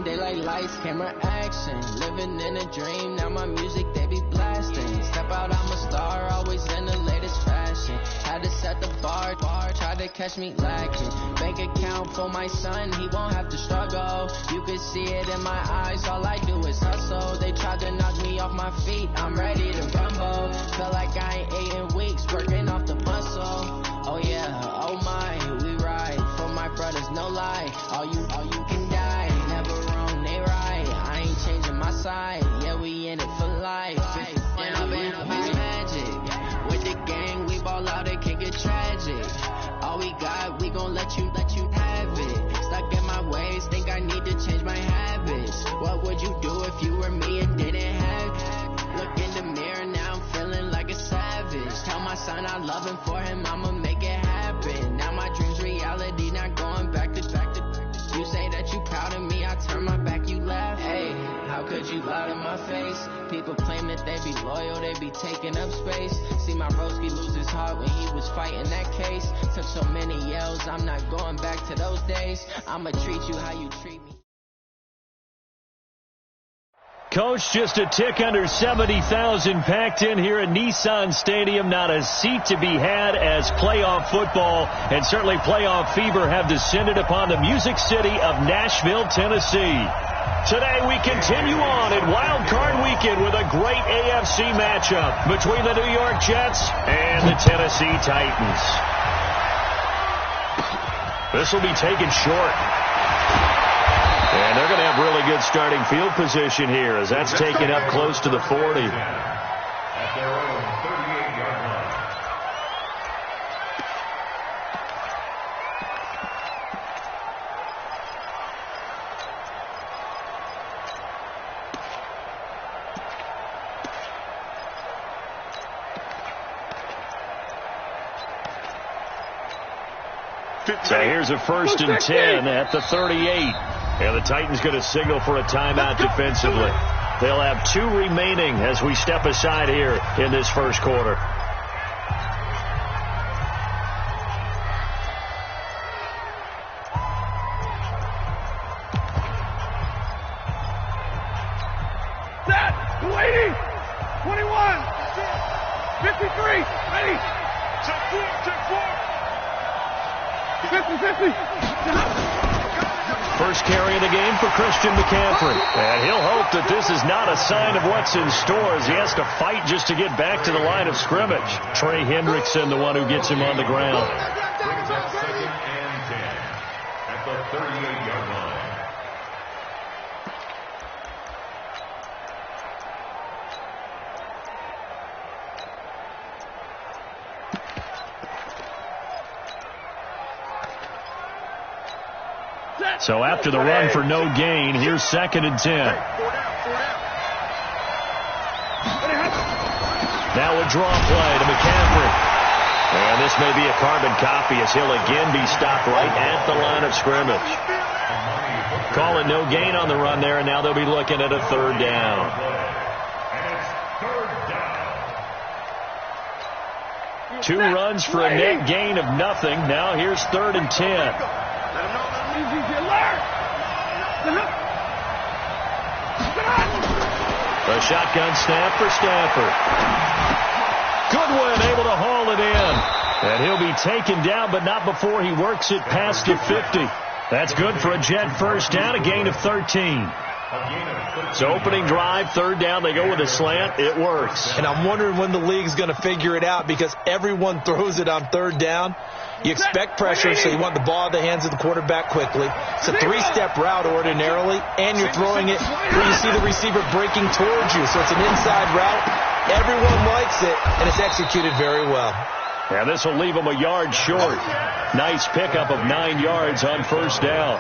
game, they like lights, camera, action. Living in a dream, now my music, they be blasting. Step out, I'm a star, always in the latest fashion. Had to set the bar, try to catch me lacking. Bank account for my son, he won't have to struggle. You can see it in my eyes, all I do is hustle. They tried to knock me off my feet, I'm ready to rumble. Feel like I ain't ate in weeks, working off the muscle. Oh yeah, oh my, we ride for my brothers, no lie. All you can die, never wrong, they right. I ain't changing my side, yeah, we in it for life. And I've been magic. With the gang, we ball out, it can get tragic. All we got, we gon' let you have it. Stuck in my ways, think I need to change my habits. What would you do if you were me and didn't have it? Look in the mirror, now I'm feeling like a savage. Tell my son I love him, for him I'ma make it happen. Now my dream's reality, not going back to. You say that you proud of me, I turn my back, you laugh. Hey, how could you lie to my face? People claim that they be loyal, they be taking up space. See my broski lose his heart when he was fighting that case. Took so many yells, I'm not going back to those days. I'ma treat you how you treat me. Coach, just a tick under 70,000 packed in here at Nissan Stadium. Not a seat to be had as playoff football and certainly playoff fever have descended upon the Music City of Nashville, Tennessee. Today we continue on in Wild Card Weekend with a great AFC matchup between the New York Jets and the Tennessee Titans. This will be taken short. And they're going to have really good starting field position here as that's taken up close to the 40. At their own 38-yard line. So here's a 1st and 10 at the 38. And the Titans going to signal for a timeout defensively. They'll have 2 remaining as we step aside here in this first quarter. Set, 280, 21, 53, ready. Check 4. 50. First carry of the game for Christian McCaffrey. And he'll hope that this is not a sign of what's in store as he has to fight just to get back to the line of scrimmage. Trey Hendrickson, the one who gets him on the ground. Brings up 2nd and 10 at the 38-yard line. So after the run for no gain, here's 2nd and 10. Now a draw play to McCaffrey. And this may be a carbon copy as he'll again be stopped right at the line of scrimmage. Call it no gain on the run there, and now they'll be looking at a 3rd down. And it's 3rd down. 2 runs for a net gain of nothing. Now here's 3rd and 10. A shotgun snap for Stafford. Goodwin able to haul it in. And he'll be taken down, but not before he works it past the 50. That's good for a Jet 1st down, a gain of 13. So opening drive, 3rd down, they go with a slant. It works. And I'm wondering when the league's going to figure it out because everyone throws it on 3rd down. You expect pressure, so you want the ball in the hands of the quarterback quickly. It's a 3-step route ordinarily, and you're throwing it where you see the receiver breaking towards you. So it's an inside route. Everyone likes it, and it's executed very well. And this will leave him a yard short. Nice pickup of 9 yards on 1st down.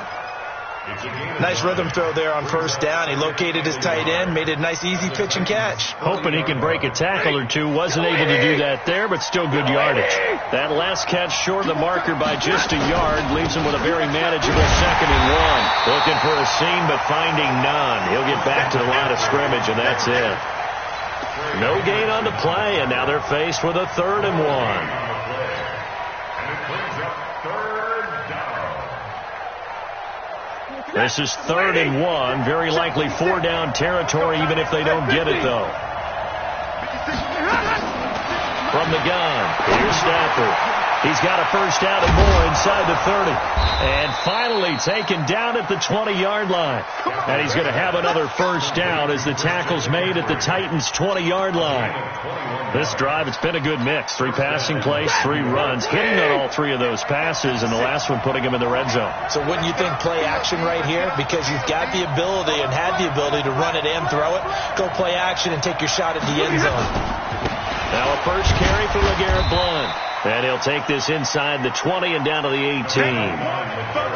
Nice rhythm throw there on 1st down. He located his tight end, made it a nice easy pitch and catch. Hoping he can break a tackle or two. Wasn't able to do that there, but still good yardage. That last catch short of the marker by just a yard leaves him with a very manageable 2nd and 1. Looking for a seam, but finding none. He'll get back to the line of scrimmage, and that's it. No gain on the play, and now they're faced with a 3rd and 1. And it brings up 3rd down. This is 3rd and 1. Very likely 4-down territory, even if they don't get it, though. From the gun, here's Stafford. He's got a first down and more inside the 30. And finally taken down at the 20-yard line. And he's going to have another first down as the tackle's made at the Titans' 20-yard line. This drive, it's been a good mix. 3 passing plays, 3 runs. Hitting on all 3 of those passes, and the last one putting him in the red zone. So wouldn't you think play action right here? Because you've got the ability and had the ability to run it and throw it. Go play action and take your shot at the end zone. Now a first carry for LeGarrette Blount. And he'll take this inside the 20 and down to the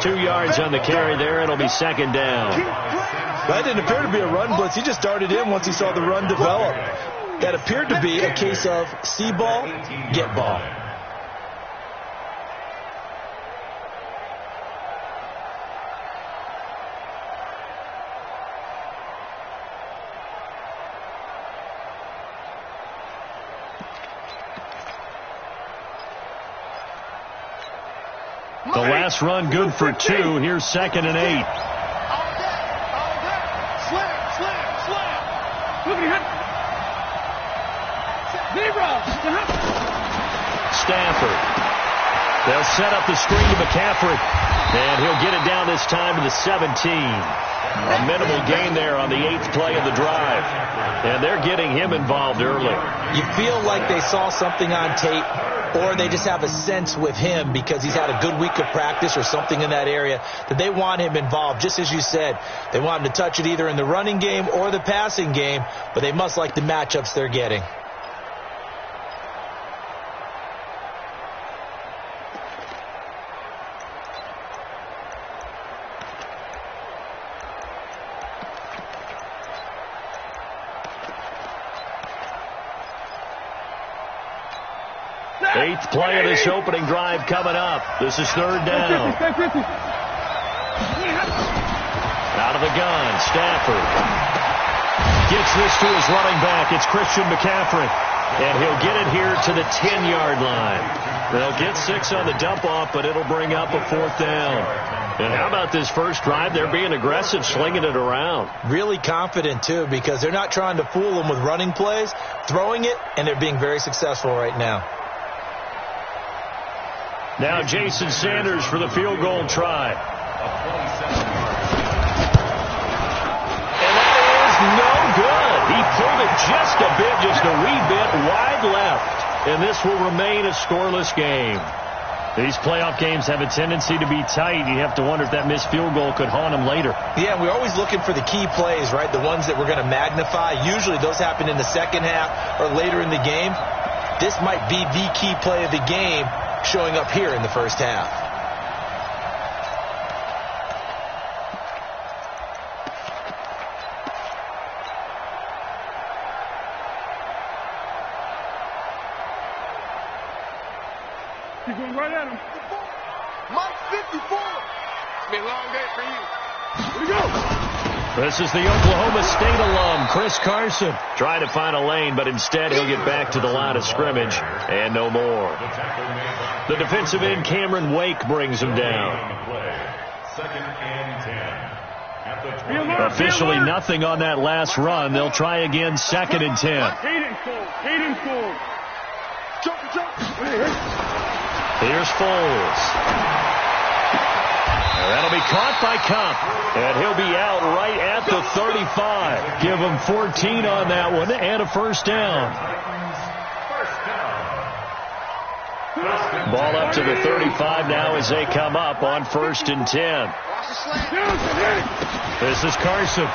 18. 2 yards on the carry there. It'll be 2nd down. That didn't appear to be a run blitz. He just darted in once he saw the run develop. That appeared to be a case of see ball, get ball. The last run good for 2. Here's 2nd and 8. Slam. Stafford. They'll set up the screen to McCaffrey. And he'll get it down this time to the 17. A minimal gain there on the 8th play of the drive. And they're getting him involved early. You feel like they saw something on tape, or they just have a sense with him because he's had a good week of practice or something in that area that they want him involved. Just as you said, they want him to touch it either in the running game or the passing game, but they must like the matchups they're getting. Eighth play of this opening drive coming up. This is 3rd down. Out of the gun, Stafford gets this to his running back. It's Christian McCaffrey. And he'll get it here to the 10-yard line. They'll get 6 on the dump-off, but it'll bring up a 4th down. And how about this first drive? They're being aggressive, slinging it around. Really confident, too, because they're not trying to fool them with running plays, throwing it, and they're being very successful right now. Now Jason Sanders for the field goal try. And that is no good. He pulled it just a bit, just a wee bit wide left. And this will remain a scoreless game. These playoff games have a tendency to be tight. You have to wonder if that missed field goal could haunt them later. Yeah, we're always looking for the key plays, right? The ones that we're going to magnify. Usually those happen in the second half or later in the game. This might be the key play of the game, showing up here in the first half. He's going right at him. Mike 54. It's been a long day for you. Here we go. This is the Oklahoma State alum, Chris Carson, trying to find a lane, but instead he'll get back to the line of scrimmage and no more. The defensive end, Cameron Wake, brings him down. 2nd and 10. Officially nothing on that last run. They'll try again, 2nd and 10. Hayden Cole. Here's Foles. That'll be caught by Kupp, and he'll be out right at the 35. Give him 14 on that one and a first down. Ball up to the 35 now as they come up on 1st and 10. This is Carson.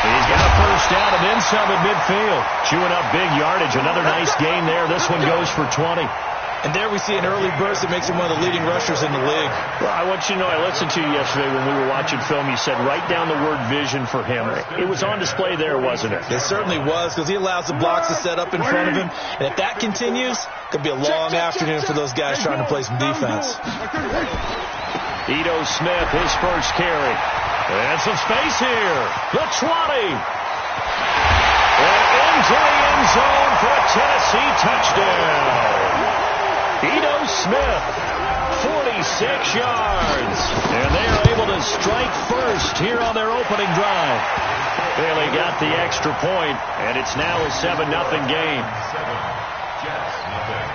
He's got a first down and then some at midfield. Chewing up big yardage. Another nice gain there. This one goes for 20. And there we see an early burst that makes him one of the leading rushers in the league. Well, I want you to know, I listened to you yesterday when we were watching film. You said write down the word vision for him. It was on display there, wasn't it? It certainly was, because he allows the blocks to set up in front of him. And if that continues, it could be a long afternoon for those guys trying to play some defense. Ito Smith, his first carry. And some space here. The 20. And into the end zone for a Tennessee touchdown. Ito Smith, 40 46 yards. And they are able to strike first here on their opening drive. Bailey got the extra point, and it's now a 7-0 game. 7, Jets, nothing.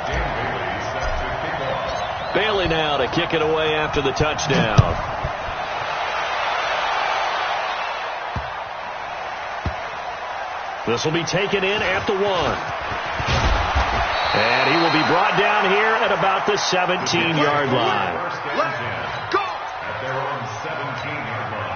Dan Bailey set to kick off. Bailey now to kick it away after the touchdown. This will be taken in at the 1. And he will be brought down here at about the 17-yard line. Let's go! At their own 17-yard line.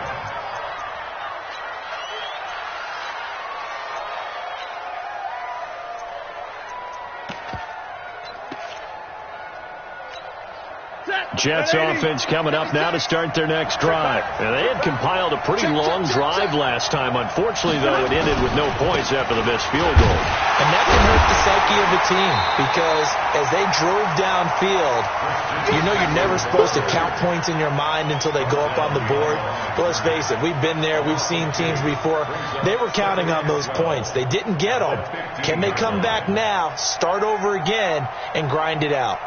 Jets offense coming up now to start their next drive. And they had compiled a pretty long drive last time. Unfortunately, though, it ended with no points after the missed field goal. And that can hurt the psyche of the team because as they drove downfield, you know you're never supposed to count points in your mind until they go up on the board. But let's face it, we've been there. We've seen teams before. They were counting on those points. They didn't get them. Can they come back now, start over again, and grind it out?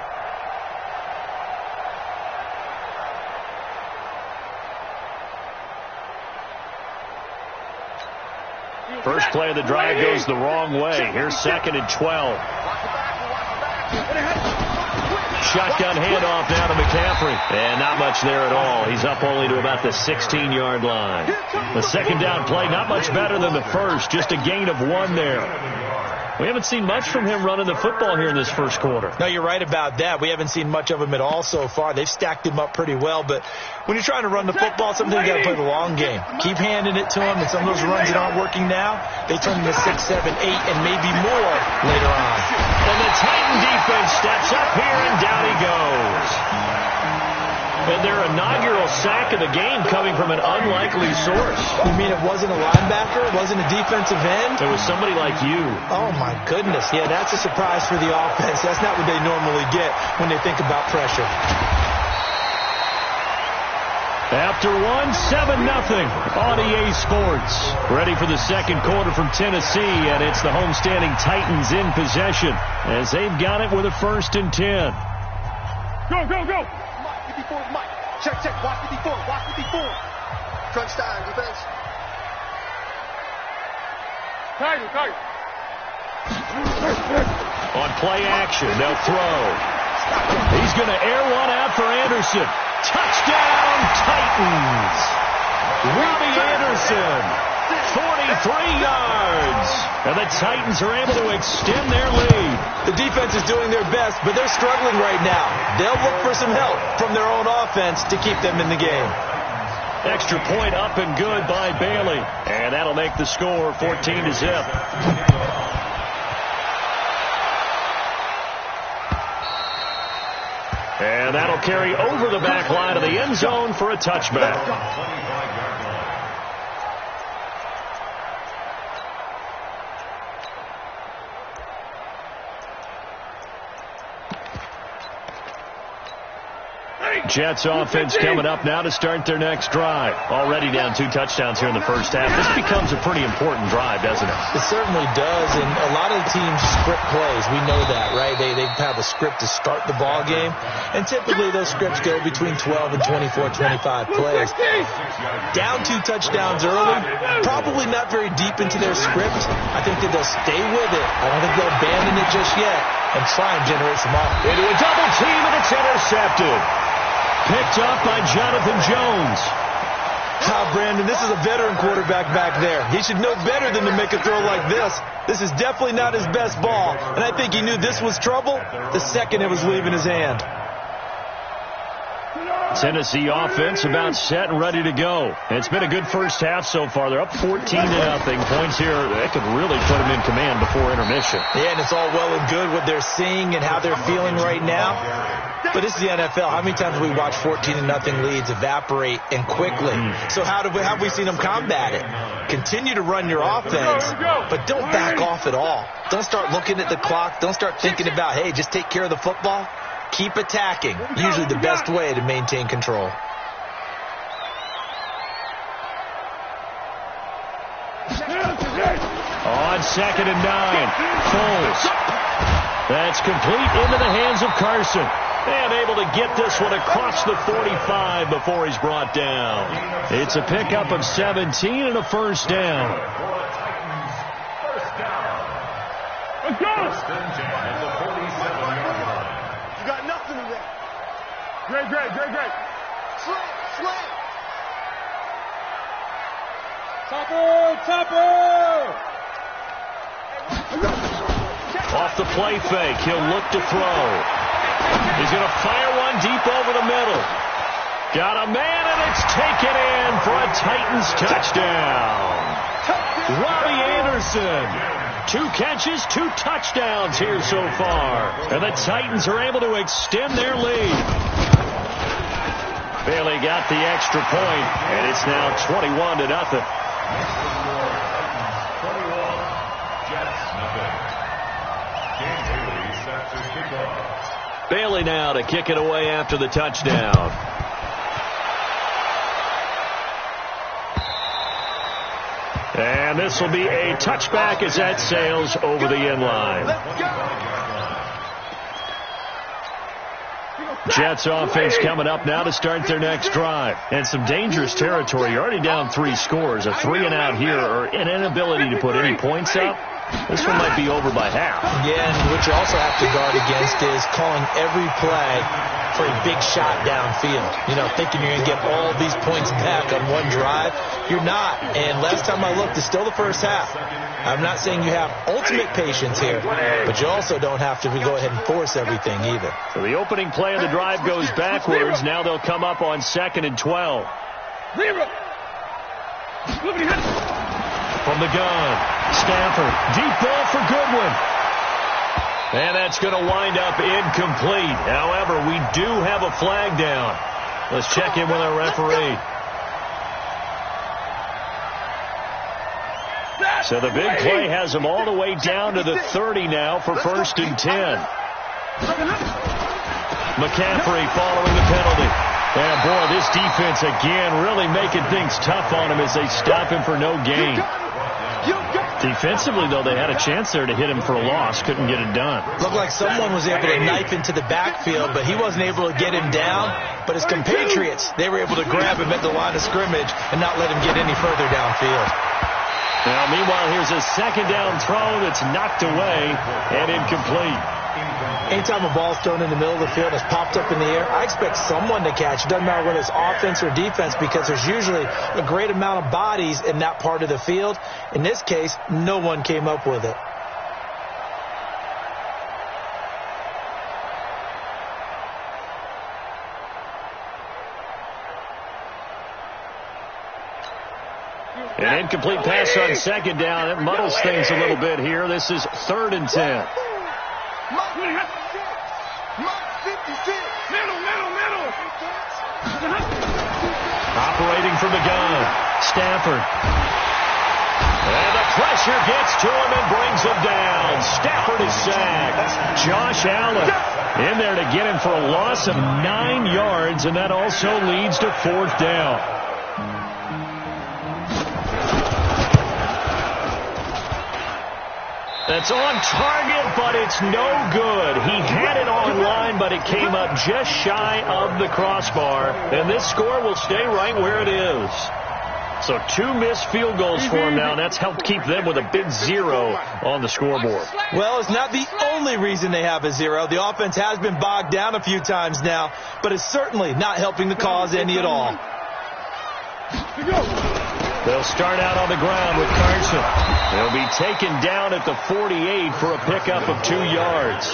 First play of the drive goes the wrong way. Here's 2nd and 12. Shotgun handoff down to McCaffrey. And not much there at all. He's up only to about the 16-yard line. The second down play, not much better than the first. Just a gain of 1 there. We haven't seen much from him running the football here in this first quarter. No, you're right about that. We haven't seen much of him at all so far. They've stacked him up pretty well, but when you're trying to run the football, sometimes you got to play the long game. Keep handing it to him, and some of those runs that aren't working now, they turn into 6, 7, 8, and maybe more later on. And the Titan defense steps up here, and down he goes. And their inaugural sack of the game coming from an unlikely source. You mean it wasn't a linebacker? It wasn't a defensive end? It was somebody like you. Oh, my goodness. Yeah, that's a surprise for the offense. That's not what they normally get when they think about pressure. After 7-0 on EA Sports. Ready for the second quarter from Tennessee, and it's the homestanding Titans in possession as they've got it with a 1st and 10. Go, go, go! Before Mike. Check, check. Watch it before. Watch it before. Crunch time, defense. Tighten, tighten. On play action, they'll throw. He's going to air one out for Anderson. Touchdown, Titans. Robbie Anderson, 43 yards. And the Titans are able to extend their lead. The defense is doing their best, but they're struggling right now. They'll look for some help from their own offense to keep them in the game. Extra point up and good by Bailey. And that'll make the score 14-0. And that'll carry over the back line of the end zone for a touchback. Jets offense coming up now to start their next drive. Already down 2 touchdowns here in the first half. This becomes a pretty important drive, doesn't it? It certainly does, and a lot of the teams script plays. We know that, right? They have a script to start the ball game, and typically those scripts go between 12 and 24, 25 plays. Down 2 touchdowns early, probably not very deep into their script. I think that they'll stay with it. I don't think they'll abandon it just yet and try and generate some offense. Into a double team, and it's intercepted. Picked up by Jonathan Jones. Brandon, this is a veteran quarterback back there. He should know better than to make a throw like this. This is definitely not his best ball, and I think he knew this was trouble the second it was leaving his hand. Tennessee offense about set and ready to go. It's been a good first half so far. They're up 14-0. Points here, they could really put them in command before intermission. Yeah, and it's all well and good what they're seeing and how they're feeling right now. But this is the NFL. How many times have we watched 14-0 leads evaporate and quickly? So how have we seen them combat it? Continue to run your offense, but don't back off at all. Don't start looking at the clock. Don't start thinking about, hey, just take care of the football. Keep attacking. Usually the best way to maintain control. On on 2nd and 9. Foles. That's complete into the hands of Carson. And able to get this one across the 45 before he's brought down. It's a pickup of 17 and a first down. Let's go. You got nothing in there. Great. Slam. Topper. Off the play fake, he'll look to throw. He's going to fire one deep over the middle. Got a man, and it's taken in for a Titans touchdown. Robbie Anderson. 2 catches, 2 touchdowns here so far. And the Titans are able to extend their lead. Bailey got the extra point, and it's now 21-0. Bailey now to kick it away after the touchdown. And this will be a touchback as that sails over the end line. Jets offense coming up now to start their next drive. And some dangerous territory. You're already down 3 scores. A 3-and-out here or an inability to put any points up. This one might be over by half. Yeah, and what you also have to guard against is calling every play for a big shot downfield. You know, thinking you're going to get all these points back on one drive. You're not. And last time I looked, it's still the first half. I'm not saying you have ultimate patience here, but you also don't have to go ahead and force everything either. So the opening play of the drive goes backwards. Now they'll come up on 2nd and 12. From the gun, Stafford, deep ball for Goodwin. And that's going to wind up incomplete. However, we do have a flag down. Let's check in with our referee. So the big play has them all the way down to the 30 now for 1st and 10. McCaffrey following the penalty. And boy, this defense again really making things tough on him as they stop him for no gain. Defensively, though, they had a chance there to hit him for a loss. Couldn't get it done. Looked like someone was able to knife into the backfield, but he wasn't able to get him down. But his compatriots, they were able to grab him at the line of scrimmage and not let him get any further downfield. Now, meanwhile, here's a 2nd down throw that's knocked away and incomplete. Anytime a ball's thrown in the middle of the field and it's popped up in the air, I expect someone to catch. It doesn't matter whether it's offense or defense because there's usually a great amount of bodies in that part of the field. In this case, no one came up with it. An incomplete pass on 2nd down. It muddles things a little bit here. This is 3rd and 10. Operating from the gun, Stafford. And the pressure gets to him and brings him down. Stafford is sacked. Josh Allen in there to get him for a loss of 9 yards, and that also leads to 4th down. That's on target, but it's no good. He had it on line, but it came up just shy of the crossbar. And this score will stay right where it is. So 2 missed field goals for him now, and that's helped keep them with a big 0 on the scoreboard. Well, it's not the only reason they have a 0. The offense has been bogged down a few times now, but it's certainly not helping the cause any at all. They'll start out on the ground with Carson. They'll be taken down at the 48 for a pickup of 2 yards.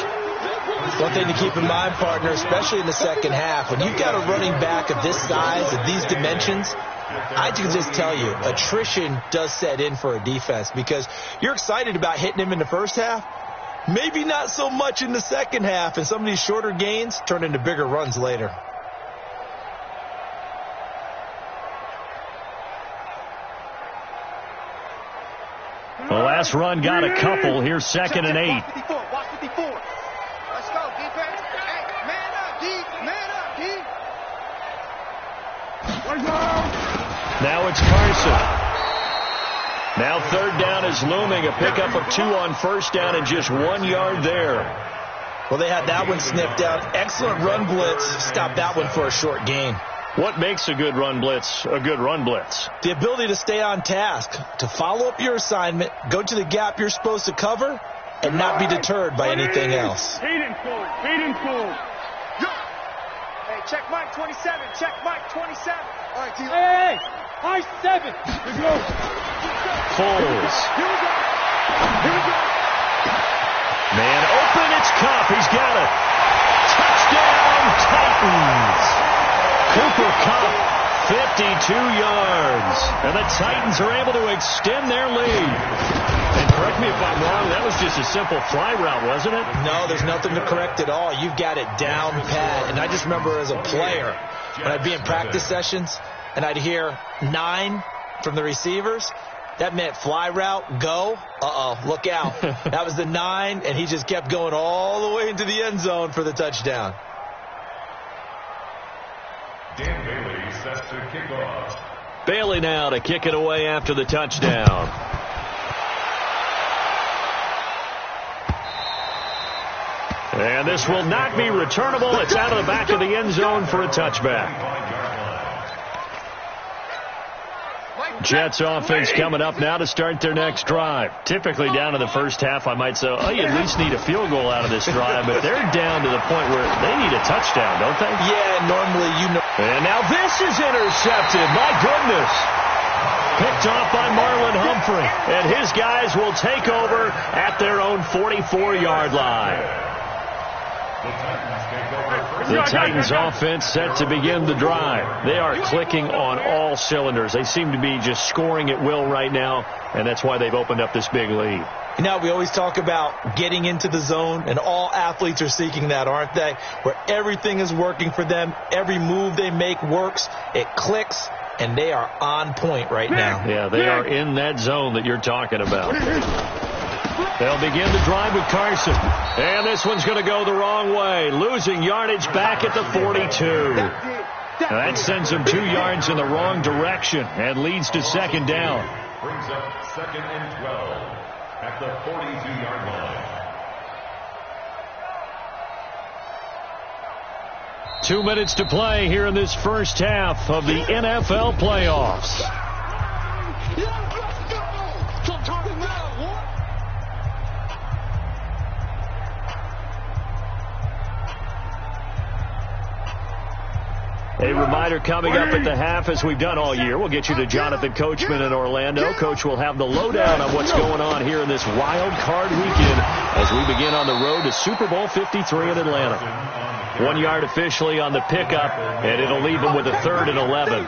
One thing to keep in mind, partner, especially in the second half, when you've got a running back of this size, of these dimensions, I can just tell you, attrition does set in for a defense because you're excited about hitting him in the first half. Maybe not so much in the second half, and some of these shorter gains turn into bigger runs later. The last run got a couple. Here's 2nd and 8. Watch 54. Let's go, defense. Hey, man up, D. Man up, D. Now it's Carson. Now third down is looming. A pickup of 2 on first down and just 1 yard there. Well, they had that one sniffed out. Excellent run blitz. Stopped that one for a short gain. What makes a good run blitz a good run blitz? The ability to stay on task, to follow up your assignment, go to the gap you're supposed to cover, and not be deterred by anything else. Hayden Cole. Hey, check Mike 27. Check Mike 27. All right, Hey, Mike 7. Let's go. Foles. Here we go. Man open, it's Kupp. He's got it. Touchdown, Titans. Cooper Kupp, 52 yards. And the Titans are able to extend their lead. And correct me if I'm wrong, that was just a simple fly route, wasn't it? No, there's nothing to correct at all. You've got it down pat. And I just remember as a player, when I'd be in practice sessions, and I'd hear 9 from the receivers, that meant fly route, go. Look out. That was the 9, and he just kept going all the way into the end zone for the touchdown. Dan Bailey sets to kick off. Bailey now to kick it away after the touchdown. And this will not be returnable. It's out of the back of the end zone for a touchback. Jets offense coming up now to start their next drive. Typically down in the first half, I might say, you at least need a field goal out of this drive, but they're down to the point where they need a touchdown, don't they? Yeah, normally you know. And now this is intercepted. My goodness. Picked off by Marlon Humphrey. And his guys will take over at their own 44-yard line. The Titans offense set to begin the drive. They are clicking on all cylinders. They seem to be just scoring at will right now, and that's why they've opened up this big lead. You know, we always talk about getting into the zone, and all athletes are seeking that, aren't they? Where everything is working for them. Every move they make works. It clicks, and they are on point right now. Yeah, they are in that zone that you're talking about. They'll begin the drive with Carson. And this one's going to go the wrong way. Losing yardage back at the 42. That sends them 2 yards in the wrong direction and leads to second down. Brings up 2nd and 12 at the 42-yard line. 2 minutes to play here in this first half of the NFL playoffs. A reminder coming up at the half, as we've done all year. We'll get you to Jonathan Coachman in Orlando. Coach will have the lowdown on what's going on here in this wild card weekend as we begin on the road to Super Bowl 53 in Atlanta. 1 yard officially on the pickup, and it'll leave them with a 3rd and 11.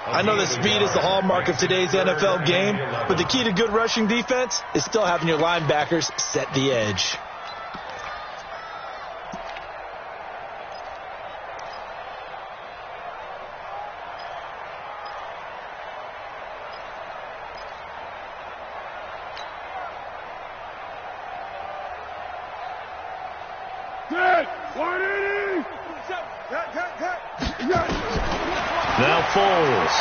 I know that speed is the hallmark of today's NFL game, but the key to good rushing defense is still having your linebackers set the edge. Now Foles.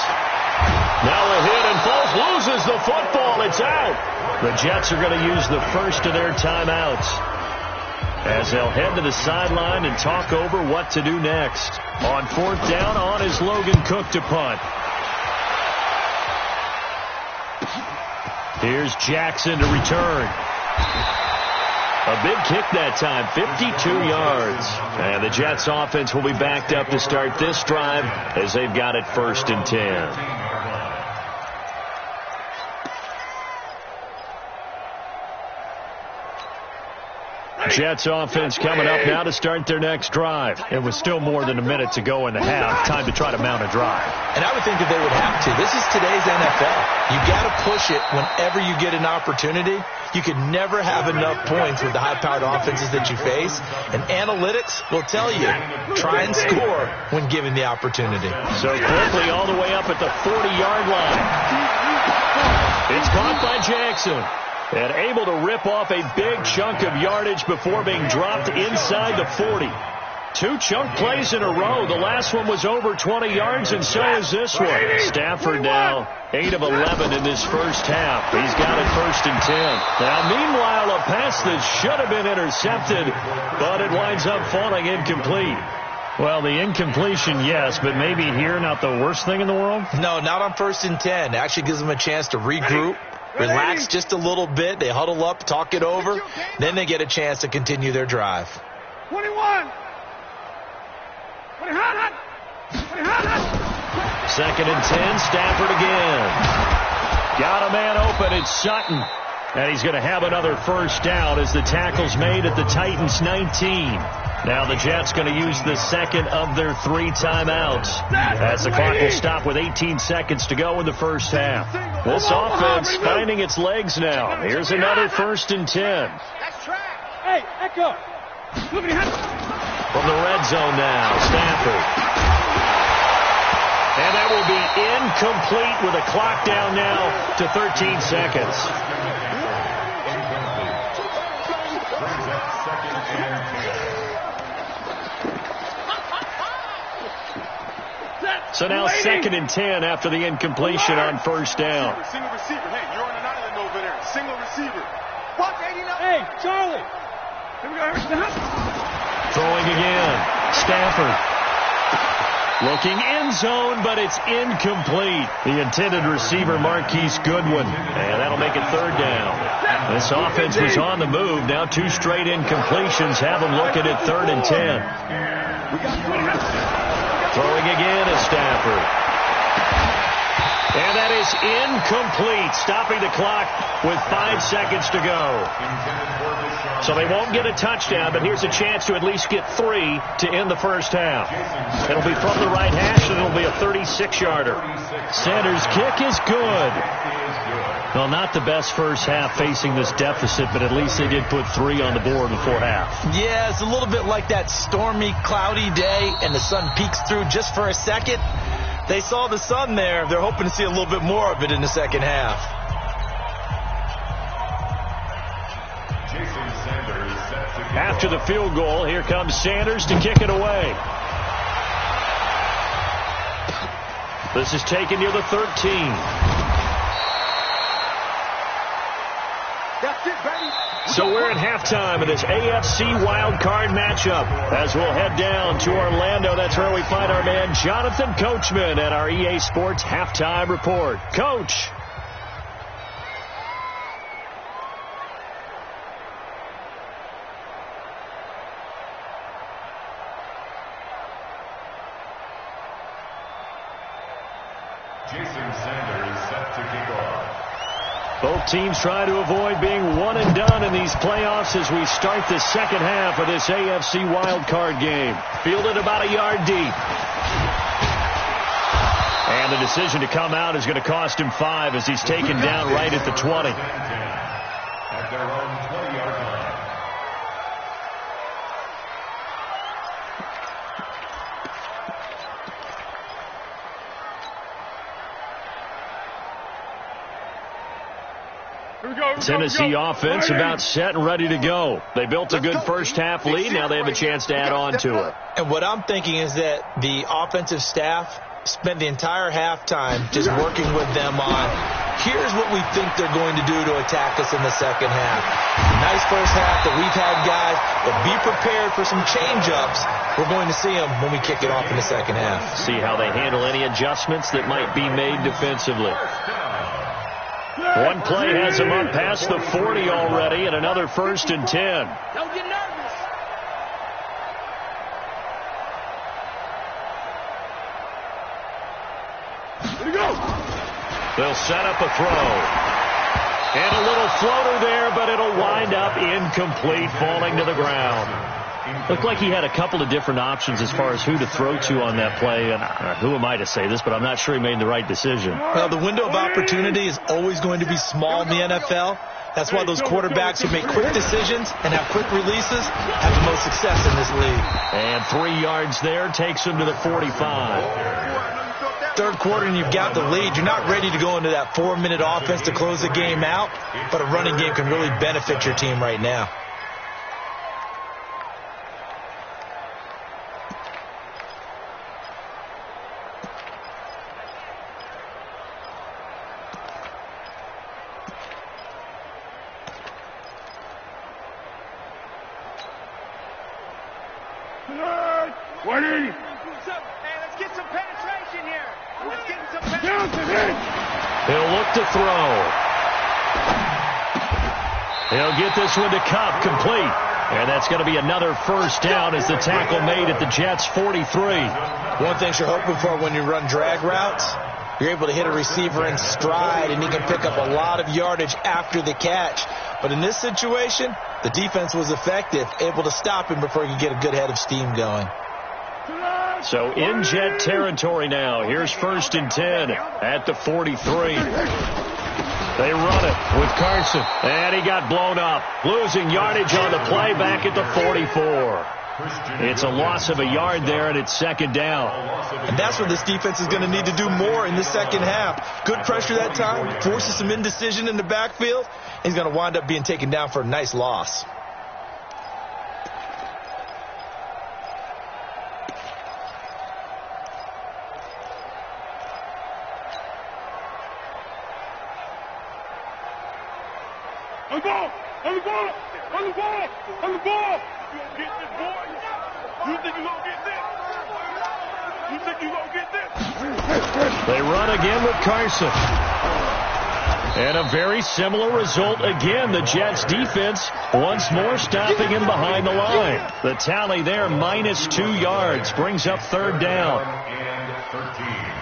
Now a hit, and Foles loses the football. It's out. The Jets are going to use the first of their timeouts as they'll head to the sideline and talk over what to do next. On 4th down, on is Logan Cook to punt. Here's Jackson to return. A big kick that time, 52 yards. And the Jets offense will be backed up to start this drive as they've got it 1st and 10. Jets offense coming up now to start their next drive. It was still more than a minute to go in the half. Time to try to mount a drive. And I would think that they would have to. This is today's NFL. You got to push it whenever you get an opportunity. You could never have enough points with the high-powered offenses that you face. And analytics will tell you, try and score when given the opportunity. So quickly all the way up at the 40-yard line. It's caught by Jackson. And able to rip off a big chunk of yardage before being dropped inside the 40. 2 chunk plays in a row. The last one was over 20 yards, and so is this one. Stafford now 8 of 11 in this first half. He's got it 1st and 10. Now, meanwhile, a pass that should have been intercepted, but it winds up falling incomplete. Well, the incompletion, yes, but maybe here not the worst thing in the world? No, not on 1st and 10. It actually gives them a chance to regroup, relax just a little bit. They huddle up, talk it over. Then they get a chance to continue their drive. 21. 2nd and 10, Stafford again. Got a man open, it's Sutton. And he's going to have another first down as the tackle's made at the Titans' 19. Now the Jets going to use the second of their 3 timeouts as the clock will stop with 18 seconds to go in the first half. This offense finding its legs now. Here's another 1st and 10. That's track. Hey, Echo. From the red zone now, Stafford. And that will be incomplete with a clock down now to 13 seconds. So now 2nd and 10 after the incompletion on first down. Single receiver. Hey, you're on an island over there. Single receiver. Watch 89. Hey, Charlie. Here we go. Throwing again. Stafford. Looking end zone, but it's incomplete. The intended receiver, Marquise Goodwin. And that'll make it 3rd down. This offense was on the move. Now 2 straight incompletions have them looking at 3rd and 10. Throwing again is Stafford. And that is incomplete, stopping the clock with 5 seconds to go. So they won't get a touchdown, but here's a chance to at least get 3 to end the first half. It'll be from the right hash, and it'll be a 36-yarder. Sanders' kick is good. Well, not the best first half facing this deficit, but at least they did put 3 on the board before half. Yeah, it's a little bit like that stormy, cloudy day, and the sun peeks through just for a second. They saw the sun there. They're hoping to see a little bit more of it in the second half. After the field goal, here comes Sanders to kick it away. This is taken near the 13. That's it, baby. So we're at halftime of this AFC wild card matchup. As we'll head down to Orlando, that's where we find our man Jonathan Coachman at our EA Sports Halftime Report. Coach. Jason Sanders set to kick off. Both teams try to avoid being one and done in these playoffs as we start the second half of this AFC wildcard game. Fielded about a yard deep. And the decision to come out is going to cost him 5 as he's taken down right at the 20. At their own 20-yard line. Tennessee offense about set and ready to go. They built a good first half lead. Now they have a chance to add on to it. And what I'm thinking is that the offensive staff spent the entire halftime just working with them on, here's what we think they're going to do to attack us in the second half. Nice first half that we've had, guys, but be prepared for some change-ups. We're going to see them when we kick it off in the second half. See how they handle any adjustments that might be made defensively. One play has him up past the 40 already, and another 1st and 10. Don't get nervous. Here we go. They'll set up a throw. And a little floater there, but it'll wind up incomplete, falling to the ground. Looked like he had a couple of different options as far as who to throw to on that play. And who am I to say this, but I'm not sure he made the right decision. Well, the window of opportunity is always going to be small in the NFL. That's why those quarterbacks who make quick decisions and have quick releases have the most success in this league. And 3 yards there takes him to the 45. Third quarter and you've got the lead. You're not ready to go into that 4-minute offense to close the game out, but a running game can really benefit your team right now. 180. Hey, let's get some penetration here. Let's get some penetration. He'll look to throw. He'll get this one to Kupp, complete. And that's going to be another first down as the tackle made at the Jets' 43. One thing you're hoping for when you run drag routes, you're able to hit a receiver in stride, and he can pick up a lot of yardage after the catch. But in this situation, the defense was effective, able to stop him before he could get a good head of steam going. So in Jet territory now. Here's 1st and 10 at the 43. They run it with Carson, and he got blown up. Losing yardage on the play back at the 44. It's a loss of a yard there, and it's 2nd down. And that's what this defense is going to need to do more in the second half. Good pressure that time, forces some indecision in the backfield. He's going to wind up being taken down for a nice loss. On the ball! On the ball! On the ball! On the ball! You gonna get this, boy? You think you gonna get this? You think you gonna get this? They run again with Carson. And a very similar result again. The Jets defense once more stopping him behind the line. The tally there, -2 yards, brings up 3rd down. And 13.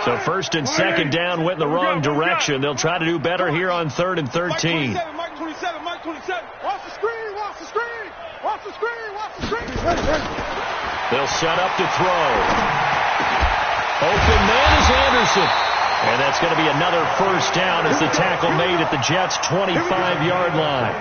So 1st and 2nd down went in the wrong direction. They'll try to do better here on 3rd and 13. Mike 27, Mike 27. Watch the screen, watch the screen. Watch the screen, watch the screen. They'll set up to throw. Open man is Anderson. And that's going to be another first down as the tackle made at the Jets' 25-yard line.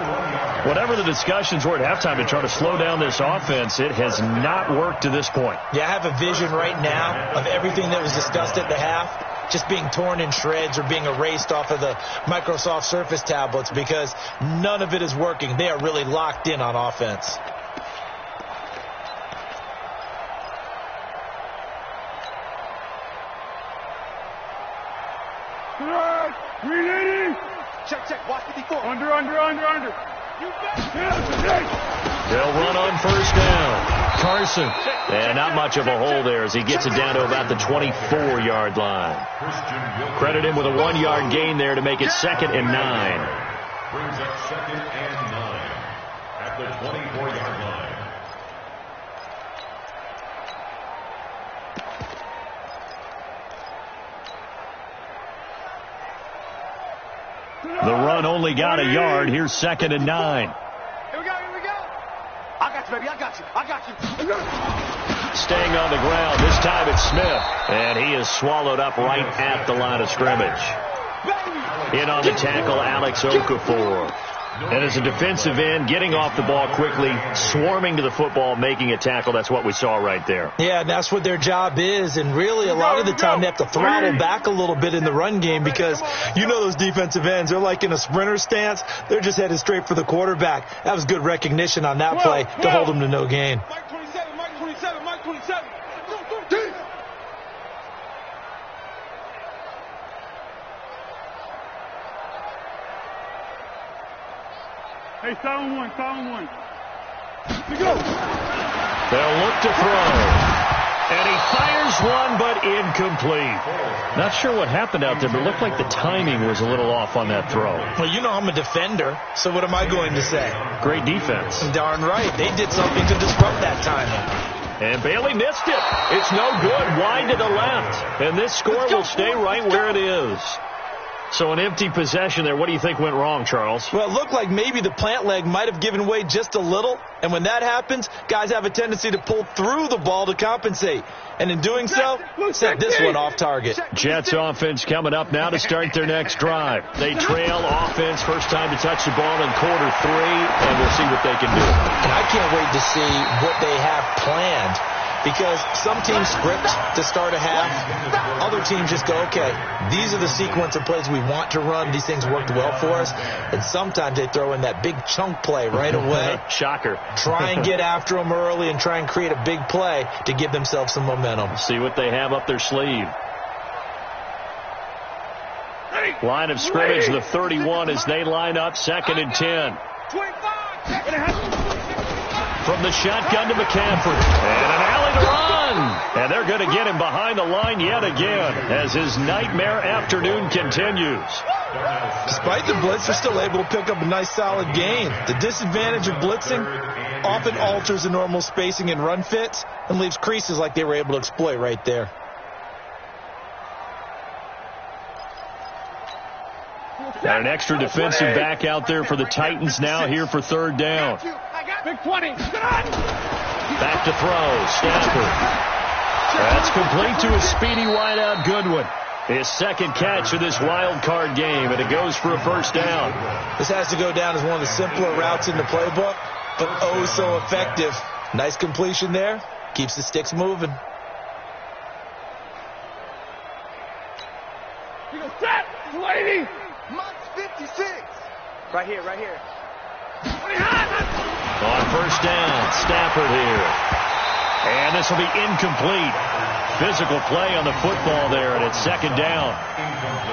Whatever the discussions were at halftime to try to slow down this offense, it has not worked to this point. Yeah, I have a vision right now of everything that was discussed at the half just being torn in shreds or being erased off of the Microsoft Surface tablets because none of it is working. They are really locked in on offense. Check. Watch 54. Under. They'll run on 1st down. Carson. And not much of a hole there as he gets it down to about the 24-yard line. Credit him with a 1-yard gain there to make it 2nd and 9. Brings up 2nd and 9 at the 24-yard line. The run only got a yard. Here's 2nd and 9. Here we go. I got you, baby. I got you. Staying on the ground. This time it's Smith. And he is swallowed up right at the line of scrimmage. In on the tackle, Alex Okafor. And as a defensive end, getting off the ball quickly, swarming to the football, making a tackle. That's what we saw right there. Yeah, and that's what their job is. And really, a lot of the time, they have to throttle back a little bit in the run game because you know those defensive ends, they're like in a sprinter stance. They're just headed straight for the quarterback. That was good recognition on that play to hold them to no gain. Mike 27. Hey, silent one. Here we go. They'll look to throw. And he fires one, but incomplete. Not sure what happened out there, but it looked like the timing was a little off on that throw. Well, you know I'm a defender, so what am I going to say? Great defense. Darn right. They did something to disrupt that timing. And Bailey missed it. It's no good. Wide to the left. And this score will stay right where it is. So an empty possession there. What do you think went wrong, Charles? Well, it looked like maybe the plant leg might have given way just a little. And when that happens, guys have a tendency to pull through the ball to compensate. And in doing so, set this one off target. Jets offense coming up now to start their next drive. They trail offense, first time to touch the ball in quarter 3, and we'll see what they can do. And I can't wait to see what they have planned Because some teams script to start a half. Other teams just go, okay, these are the sequence of plays we want to run. These things worked well for us. And sometimes they throw in that big chunk play right away. Shocker. Try and get after them early and try and create a big play to give themselves some momentum. See what they have up their sleeve. Line of scrimmage, the 31 as they line up, 2nd and 10. From the shotgun to McCaffrey. And an alley to run. And they're going to get him behind the line yet again as his nightmare afternoon continues. Despite the blitz, they're still able to pick up a nice solid gain. The disadvantage of blitzing often alters the normal spacing and run fits and leaves creases like they were able to exploit right there. Got an extra defensive back out there for the Titans now here for 3rd down. Big 20. Back to throw. Stafford. That's complete to a speedy wideout Goodwin. His 2nd catch of this wild card game, and it goes for a 1st down. This has to go down as one of the simpler routes in the playbook, but oh so effective. Nice completion there. Keeps the sticks moving. You go set, lady. Mux 56. Right here, right here. On 1st down, Stafford here. And this will be incomplete. Physical play on the football there, and it's 2nd down.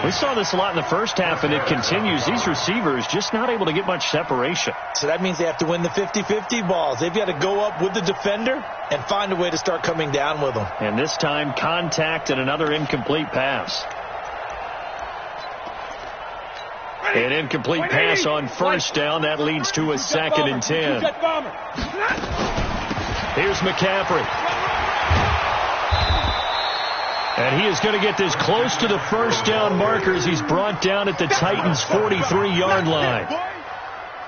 We saw this a lot in the first half, and it continues. These receivers just not able to get much separation. So that means they have to win the 50-50 balls. They've got to go up with the defender and find a way to start coming down with them. And this time, contact and another incomplete pass. An incomplete pass on 1st down. That leads to a 2nd and 10. Here's McCaffrey. And he is going to get this close to the 1st down markers. He's brought down at the Titans' 43-yard line.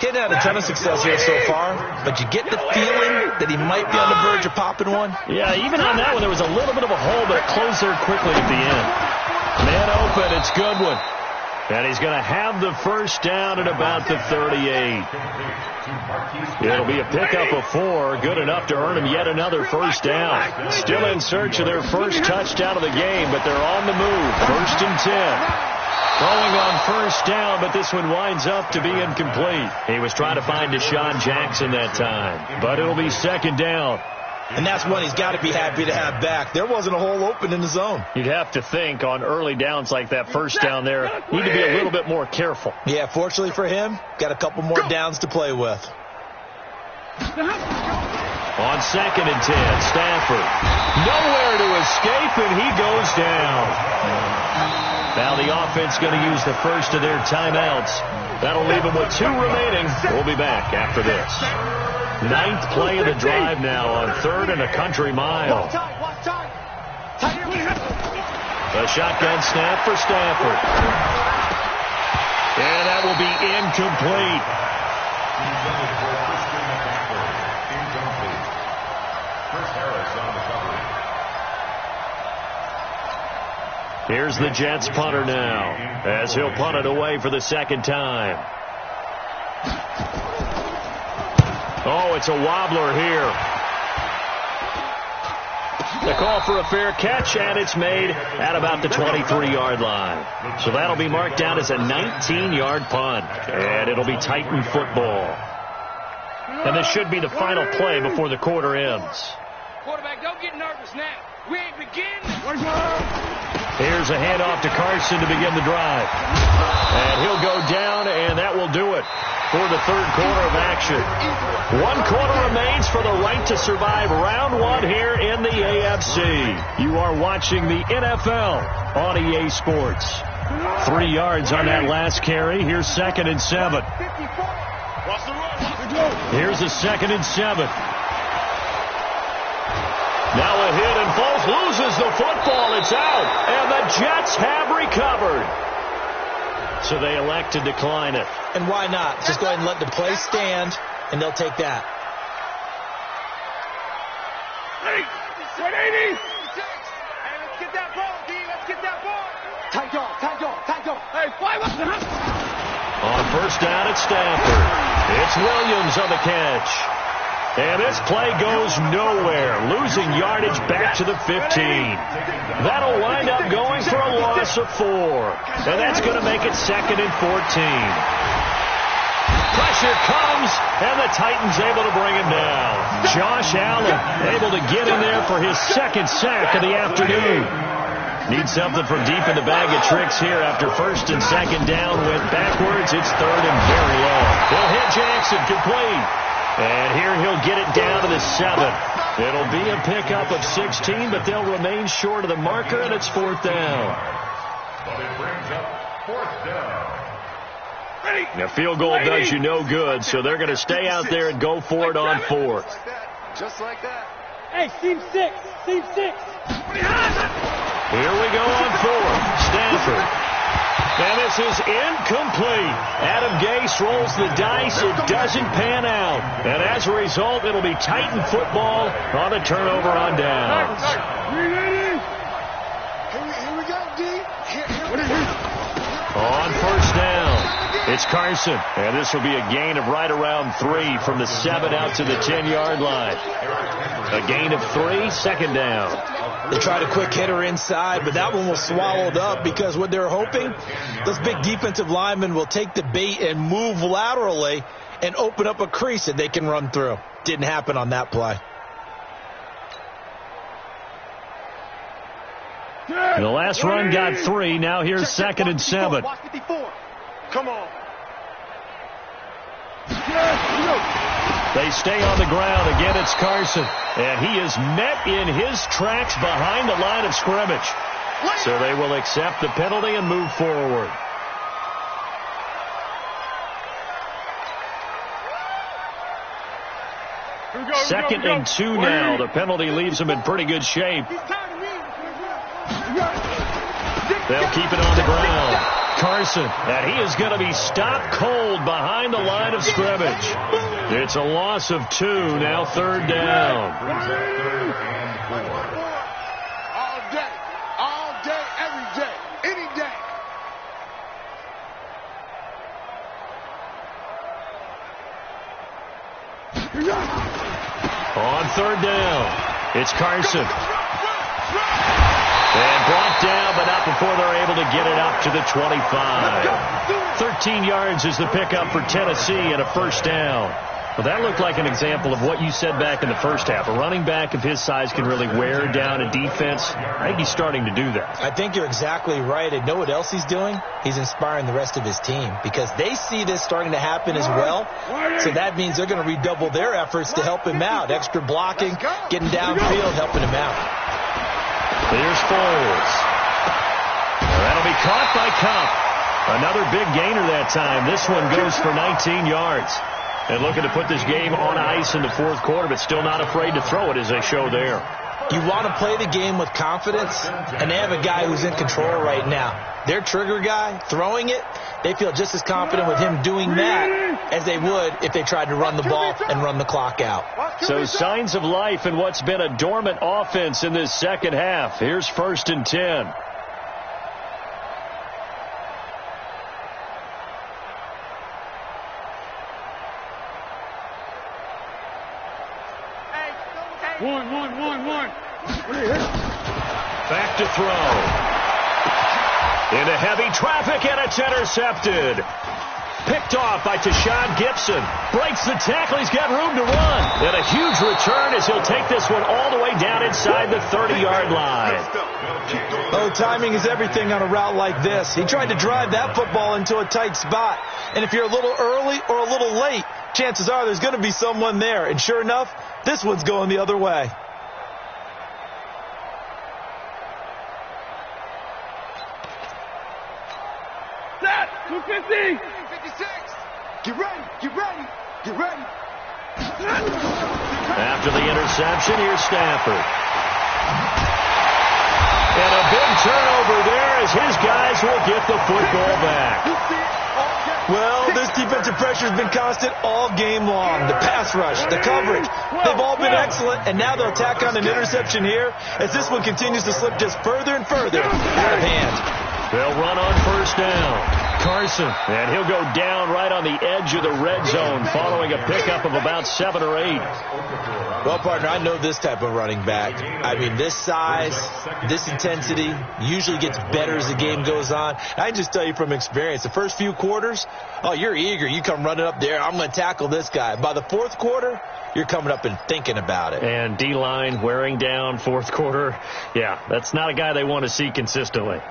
He's had a ton of success here so far, but you get the feeling that he might be on the verge of popping one. Yeah, even on that one, there was a little bit of a hole, but it closed there quickly at the end. Man open, it's Goodwin. And he's going to have the 1st down at about the 38. It'll be a pickup of 4, good enough to earn him yet another 1st down. Still in search of their first touchdown of the game, but they're on the move. 1st and 10. Going on 1st down, but this one winds up to be incomplete. He was trying to find Deshaun Jackson that time, but it'll be 2nd down. And that's one he's got to be happy to have back. There wasn't a hole open in the zone. You'd have to think on early downs like that 1st down there, need to be a little bit more careful. Yeah, fortunately for him, got a couple more downs to play with. On 2nd and 10, Stafford. Nowhere to escape, and he goes down. Now the offense going to use the first of their timeouts. That'll leave them with 2 remaining. We'll be back after this. 9th play of the drive now on 3rd and a country mile. The shotgun snap for Stafford. And that will be incomplete. Here's the Jets punter now, as he'll punt it away for the 2nd time. Oh, it's a wobbler here. The call for a fair catch, and it's made at about the 23-yard line. So that'll be marked down as a 19-yard punt, and it'll be Titan football. And this should be the final play before the quarter ends. Quarterback, don't get nervous now. We ain't beginning. Here's a handoff to Carson to begin the drive. And he'll go down, and that will do it for the 3rd quarter of action. 1 quarter remains for the right to survive round 1 here in the AFC. You are watching the NFL on EA Sports. 3 yards on that last carry. Here's 2nd and 7. Here's a 2nd and 7. Now a hit, and Foles loses the football. It's out, and the Jets have recovered. So they elect to decline it. And why not? Just go ahead and let the play stand, and they'll take that. 180. Hey, let's get that ball, D. Let's get that ball. Tight dog. Hey, 5 up. On 1st down, it's Stafford. It's Williams on the catch. And this play goes nowhere, losing yardage back to the 15. That'll wind up going for a loss of 4. And that's going to make it 2nd and 14. Pressure comes, and the Titans able to bring him down. Josh Allen able to get in there for his 2nd sack of the afternoon. Needs something from deep in the bag of tricks here after 1st and 2nd down. Went backwards. It's 3rd and very long. They'll hit Jackson complete. And here he'll get it down to the 7. It'll be a pickup of 16, but they'll remain short of the marker, and it's 4th down. But it brings up 4th down. Now, field goal does you no good, so they're going to stay out there and go for it on 4th. Just like that. Hey, Team 6. Team 6. Here we go on 4th. Stafford. And this is incomplete. Adam Gase rolls the dice. It doesn't pan out. And as a result, it'll be Titan football on a turnover on downs. Here we go, D. On 1st down. It's Carson, and this will be a gain of right around 3 from the 7 out to the 10-yard line. A gain of 3, 2nd down. They tried a quick hitter inside, but that one was swallowed up because what they're hoping, those big defensive linemen will take the bait and move laterally and open up a crease that they can run through. Didn't happen on that play. The last run got 3. Now here's 2nd and 7. Watch 54. Come on. They stay on the ground. Again, it's Carson. And he is met in his tracks behind the line of scrimmage. So they will accept the penalty and move forward. Second and 2 now. The penalty leaves them in pretty good shape. They'll keep it on the ground. Carson, and he is going to be stopped cold behind the line of scrimmage. It's a loss of 2, now 3rd down. All day, every day, any day. On 3rd down, it's Carson. And brought down, but not before they're able to get it up to the 25. 13 yards is the pickup for Tennessee and a 1st down. Well, that looked like an example of what you said back in the 1st half. A running back of his size can really wear down a defense. I think he's starting to do that. I think you're exactly right. And know what else he's doing? He's inspiring the rest of his team because they see this starting to happen as well. So that means they're going to redouble their efforts to help him out. Extra blocking, getting downfield, helping him out. Here's Foles. That'll be caught by Kupp. Another big gainer that time. This one goes for 19 yards. And looking to put this game on ice in the 4th quarter, but still not afraid to throw it as they show there. You want to play the game with confidence, and they have a guy who's in control right now. Their trigger guy, throwing it, they feel just as confident with him doing that as they would if they tried to run the ball and run the clock out. So signs of life in what's been a dormant offense in this 2nd half. Here's 1st and 10. One. Back to throw. Into heavy traffic, and it's intercepted. Picked off by Tashawn Gibson. Breaks the tackle. He's got room to run. And a huge return as he'll take this one all the way down inside the 30-yard line. Oh, timing is everything on a route like this. He tried to drive that football into a tight spot. And if you're a little early or a little late, chances are there's going to be someone there. And sure enough, this one's going the other way. Set. 250. 56. Get ready. After the interception, here's Stafford. And a big turnover there as his guys will get the football back. Well, this defensive pressure has been constant all game long. The pass rush, the coverage, they've all been excellent, and now they'll tack on an interception here as this one continues to slip just further and further out of hand. They'll run on 1st down. Carson, and he'll go down right on the edge of the red zone following a pickup of about 7 or 8. Well, partner, I know this type of running back. I mean, this size, this intensity usually gets better as the game goes on. I just tell you from experience, the first few quarters, oh, you're eager. You come running up there, I'm going to tackle this guy. By the fourth quarter, you're coming up and thinking about it. And D-line wearing down fourth quarter. Yeah, that's not a guy they want to see consistently.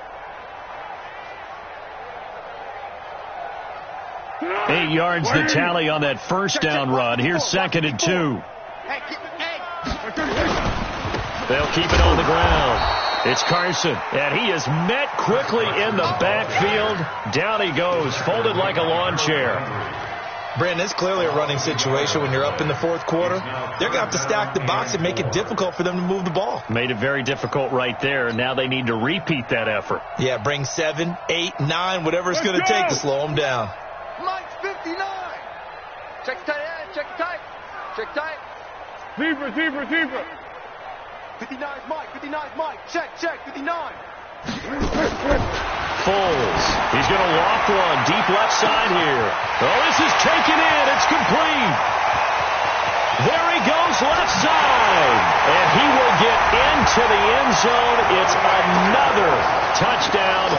8 yards the tally on that first down run. Here's 2nd and 2. They'll keep it on the ground. It's Carson, and he is met quickly in the backfield. Down he goes, folded like a lawn chair. Brandon, it's clearly a running situation when you're up in the fourth quarter. They're going to have to stack the box and make it difficult for them to move the ball. Made it very difficult right there. Now they need to repeat that effort. Yeah, bring 7, 8, 9, whatever it's going to take to slow them down. Mike's 59. Check tight end. Check tight. Check tight. Zebra. 59's Mike. 59's Mike. Check. 59. Foles. He's going to loft one deep left side here. Oh, this is taken in. It's complete. There he goes left side. And he will get into the end zone. It's another touchdown.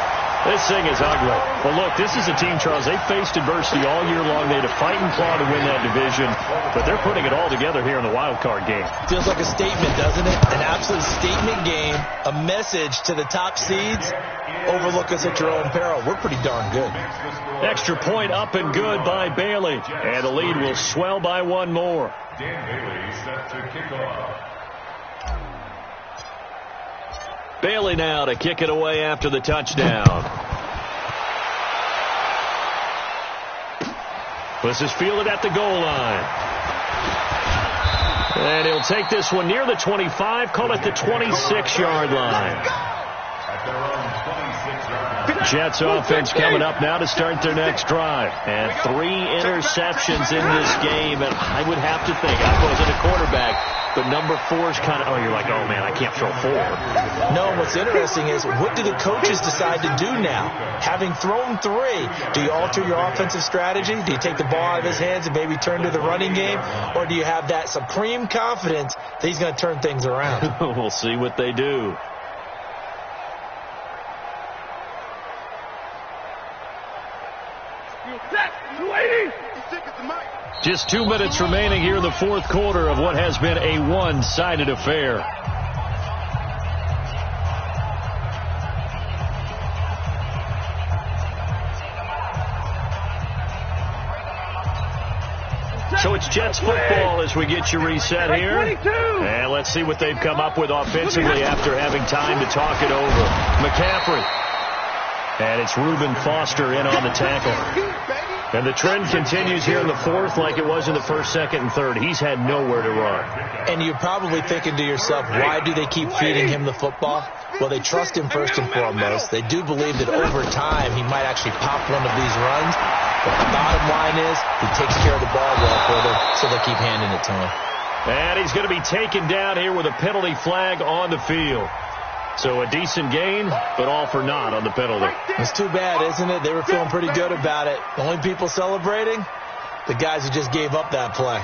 This thing is ugly. Well, look, this is a team, Charles, they've faced adversity all year long. They had to fight and claw to win that division, but they're putting it all together here in the wild card game. Feels like a statement, doesn't it? An absolute statement game, a message to the top seeds. Overlook us at your own peril. We're pretty darn good. Extra point up and good by Bailey, and the lead will swell by 1 more. Dan Bailey set to kick off. Bailey now to kick it away after the touchdown. This is fielded at the goal line. And he'll take this one near the 25, call it the 26-yard line. Jets offense coming up now to start their next drive. And 3 interceptions in this game. And I would have to think, I wasn't a quarterback, but number 4 is kind of, oh, you're like, oh, man, I can't throw 4. No, what's interesting is what do the coaches decide to do now? Having thrown 3, do you alter your offensive strategy? Do you take the ball out of his hands and maybe turn to the running game? Or do you have that supreme confidence that he's going to turn things around? We'll see what they do. Just 2 minutes remaining here in the fourth quarter of what has been a one-sided affair. So it's Jets football as we get you reset here. And let's see what they've come up with offensively after having time to talk it over. McCaffrey. And it's Reuben Foster in on the tackle. And the trend continues here in the fourth like it was in the first, second, and third. He's had nowhere to run. And you're probably thinking to yourself, why do they keep feeding him the football? Well, they trust him first and foremost. They do believe that over time he might actually pop one of these runs. But the bottom line is he takes care of the ball well for them, so they'll keep handing it to him. And he's going to be taken down here with a penalty flag on the field. So a decent gain, but all for naught on the penalty. It's too bad, isn't it? They were feeling pretty good about it. The only people celebrating, the guys who just gave up that play.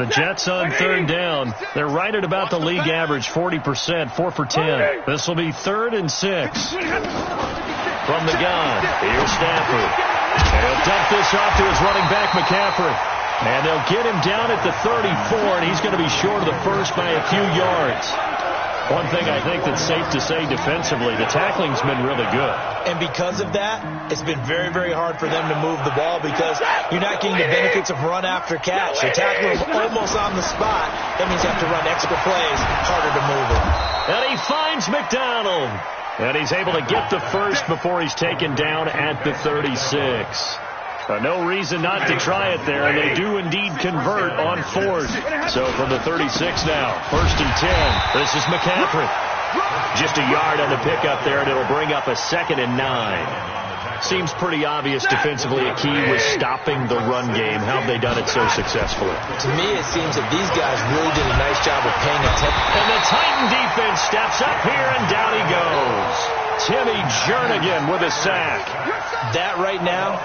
The Jets on third down. They're right at about the league average, 40%, 4 for 10. This will be 3rd and 6. From the gun, here's Stafford. And he'll dump this off to his running back, McCaffrey. And they'll get him down at the 34, and he's going to be short of the first by a few yards. One thing I think that's safe to say defensively, the tackling's been really good. And because of that, it's been very, very hard for them to move the ball because you're not getting the benefits of run after catch. You're tackling almost on the spot. That means you have to run extra plays, harder to move it. And he finds McDonald. And he's able to get the first before he's taken down at the 36. No reason not to try it there, and they do indeed convert on 4th. So from the 36 now, 1st and 10. This is McCaffrey. Just a yard on the pickup there, and it'll bring up a 2nd and 9. Seems pretty obvious defensively a key was stopping the run game. How have they done it so successfully? To me, it seems that these guys really did a nice job of paying attention. And the Titan defense steps up here, and down he goes. Timmy Jernigan with a sack. That right now,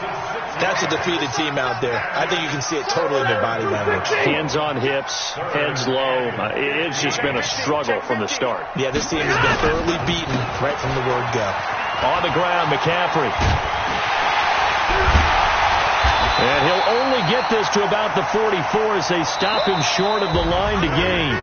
that's a defeated team out there. I think you can see it totally in their body language. Hands on hips, heads low. It's just been a struggle from the start. Yeah, this team has been thoroughly beaten right from the word go. On the ground, McCaffrey. And he'll only get this to about the 44 as they stop him short of the line to gain.